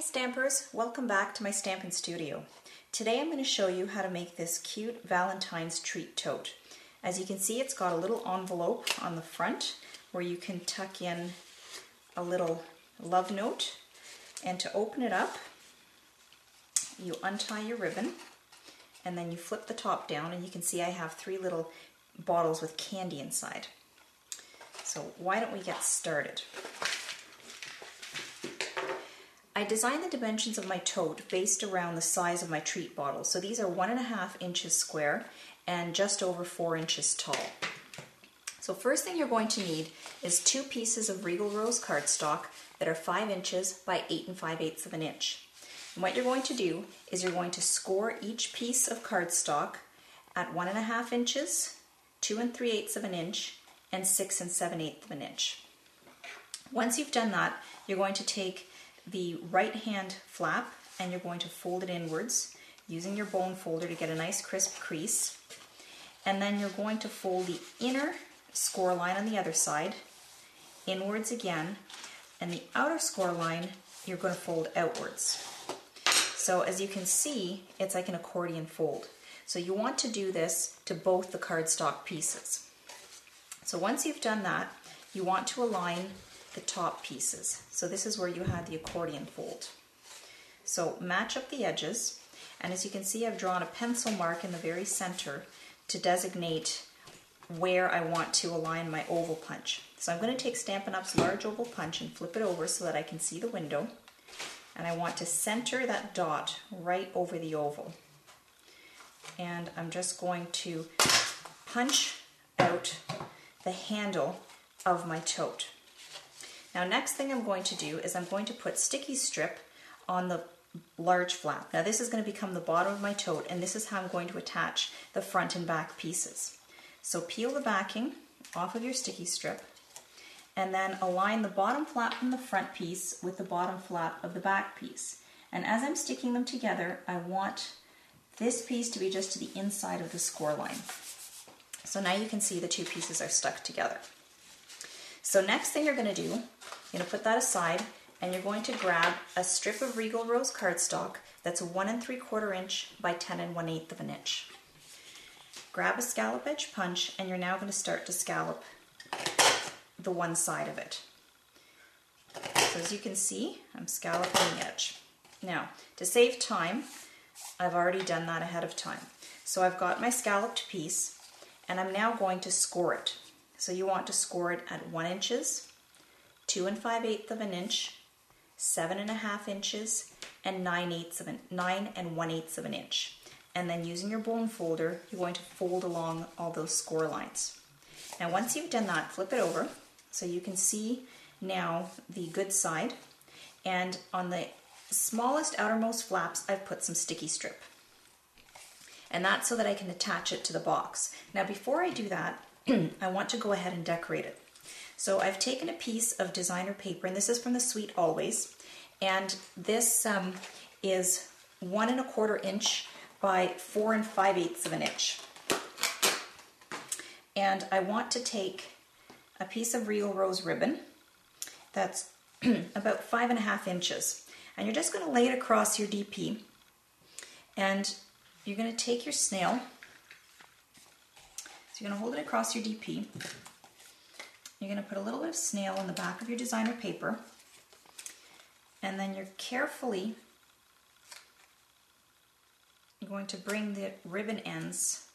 Stampers, welcome back to my Stampin' Studio. Today I'm going to show you how to make this cute Valentine's treat tote. As you can see, it's got a little envelope on the front where you can tuck in a little love note, and to open it up you untie your ribbon and then you flip the top down, and you can see I have 3 little bottles with candy inside. So why don't we get started? I designed the dimensions of my tote based around the size of my treat bottle. So these are 1.5 inches square and just over 4 inches tall. So first thing you're going to need is 2 pieces of Regal Rose cardstock that are 5 inches by 8 5/8 of an inch. And what you're going to do is you're going to score each piece of cardstock at 1.5 inches, 2 3/8 of an inch, and 6 7/8 of an inch. Once you've done that, you're going to take the right hand flap and you're going to fold it inwards using your bone folder to get a nice crisp crease, and then you're going to fold the inner score line on the other side inwards again, and the outer score line you're going to fold outwards. So as you can see, it's like an accordion fold. So you want to do this to both the cardstock pieces. So once you've done that, you want to align the top pieces. So this is where you had the accordion fold. So match up the edges, and as you can see, I've drawn a pencil mark in the very center to designate where I want to align my oval punch. So I'm going to take Stampin' Up's large oval punch and flip it over so that I can see the window, and I want to center that dot right over the oval. And I'm just going to punch out the handle of my tote. Now next thing I'm going to do is I'm going to put sticky strip on the large flap. Now this is going to become the bottom of my tote, and this is how I'm going to attach the front and back pieces. So peel the backing off of your sticky strip and then align the bottom flap from the front piece with the bottom flap of the back piece. And as I'm sticking them together, I want this piece to be just to the inside of the score line. So now you can see the 2 pieces are stuck together. So next thing you're going to do, you're going to put that aside, and you're going to grab a strip of Regal Rose cardstock that's 1 3/4 inch by 10 1/8 of an inch. Grab a scallop edge punch, and you're now going to start to scallop the one side of it. So as you can see, I'm scalloping the edge. Now, to save time, I've already done that ahead of time. So I've got my scalloped piece, and I'm now going to score it. So you want to score it at 1 inches, 2 5/8 of an inch, 7 1/2 inches, and 9 1/8 of an inch. And then using your bone folder, you're going to fold along all those score lines. Now once you've done that, flip it over so you can see now the good side. And on the smallest outermost flaps, I've put some sticky strip. And that's so that I can attach it to the box. Now before I do that, I want to go ahead and decorate it. So I've taken a piece of designer paper, and this is from the Sweet Always, and this is 1 1/4 inch by 4 5/8 of an inch. And I want to take a piece of Regal Rose ribbon that's about 5 1/2 inches, and you're just going to lay it across your DP, and you're going to take your snail. You're going to hold it across your DP. You're going to put a little bit of snail on the back of your designer paper, and then you're carefully going to bring the ribbon ends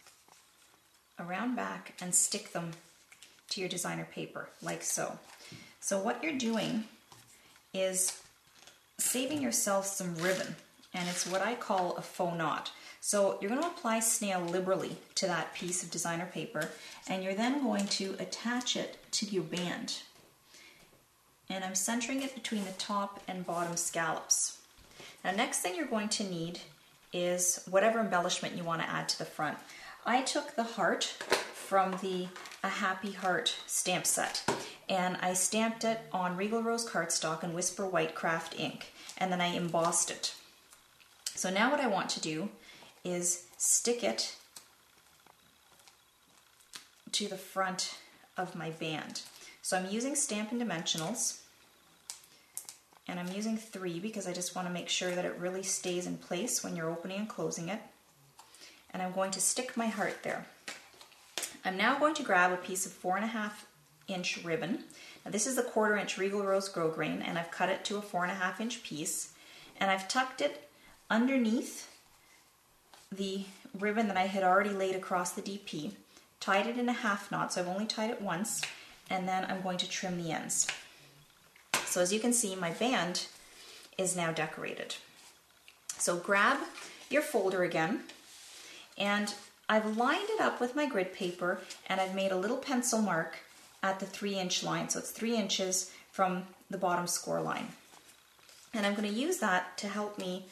around back and stick them to your designer paper, like so. So what you're doing is saving yourself some ribbon, and it's what I call a faux knot. So you're going to apply snail liberally to that piece of designer paper, and you're then going to attach it to your band. And I'm centering it between the top and bottom scallops. Now next thing you're going to need is whatever embellishment you want to add to the front. I took the heart from the A Happy Heart stamp set, and I stamped it on Regal Rose cardstock and Whisper White craft ink, and then I embossed it. So now what I want to do is stick it to the front of my band. So I'm using Stampin' Dimensionals, And I'm using 3 because I just want to make sure that it really stays in place when you're opening and closing it. And I'm going to stick my heart there. I'm now going to grab a piece of 4.5 inch ribbon. Now this is the 1/4 inch Regal Rose Grosgrain, and I've cut it to a 4.5 inch piece, and I've tucked it underneath the ribbon that I had already laid across the DP, tied it in a 1/2 knot, so I've only tied it once, and then I'm going to trim the ends. So as you can see, my band is now decorated. So grab your folder again, and I've lined it up with my grid paper, and I've made a little pencil mark at the 3 inch line. So it's 3 inches from the bottom score line. And I'm going to use that to help me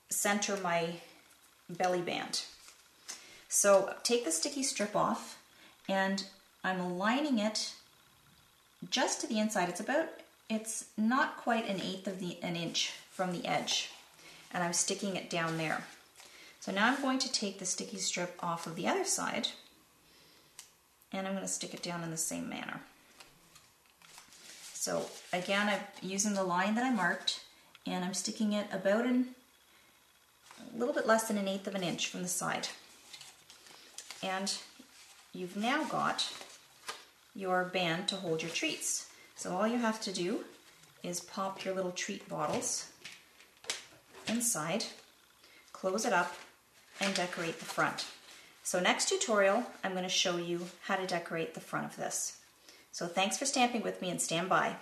center my belly band. So take the sticky strip off, and I'm aligning it just to the inside. It's not quite 1/8 of an inch from the edge, and I'm sticking it down there. So now I'm going to take the sticky strip off of the other side, and I'm going to stick it down in the same manner. So again, I'm using the line that I marked, and I'm sticking it about a little bit less than 1/8 of an inch from the side. And you've now got your band to hold your treats. So all you have to do is pop your little treat bottles inside, close it up, and decorate the front. So next tutorial, I'm going to show you how to decorate the front of this. So thanks for stamping with me, and stand by.